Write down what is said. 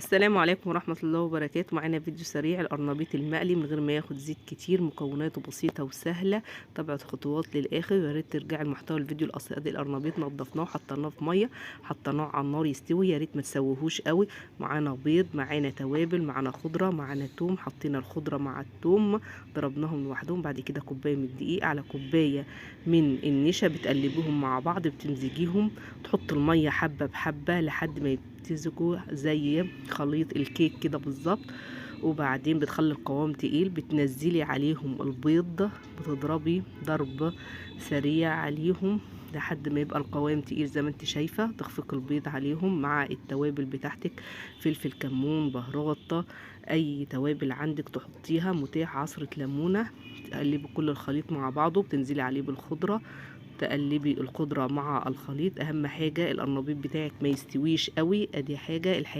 السلام عليكم ورحمة الله وبركاته. معانا فيديو سريع القرنبيط المقلي من غير ما ياخد زيت كتير. مكوناته بسيطة وسهلة، تابعوا الخطوات للآخر. يا ريت ترجعي لمحتوى الفيديو الأصلي. ادي القرنبيط نضفناه وحطيناه في مية، حطيناه على النار يستوي. يا ريت ما تسويهوش قوي. معانا بيض، معانا توابل، معانا خضرة، معانا توم. حطينا الخضرة مع التوم ضربناهم لوحدهم. بعد كده كوباية من الدقيق على كوباية من النشا، بتقلبوهم مع بعض، بتمزجيهم. تحط المية حبة بحبة لحد ما يمتزجوا زي خليط الكيك كده بالظبط. وبعدين بتخلي القوام تقيل، بتنزلي عليهم البيض، بتضربي ضرب سريع عليهم لحد ما يبقى القوام تقيل زي ما انت شايفه. تخفق البيض عليهم مع التوابل بتاعتك، فلفل، كمون، بهارات، اي توابل عندك تحطيها متاح، عصرة ليمونه. تقلبي كل الخليط مع بعضه، بتنزلي عليه بالخضره، تقلبي الخضرة مع الخليط. اهم حاجة القرنبيط بتاعك ما يستويش قوي، ادي حاجة. الحاجة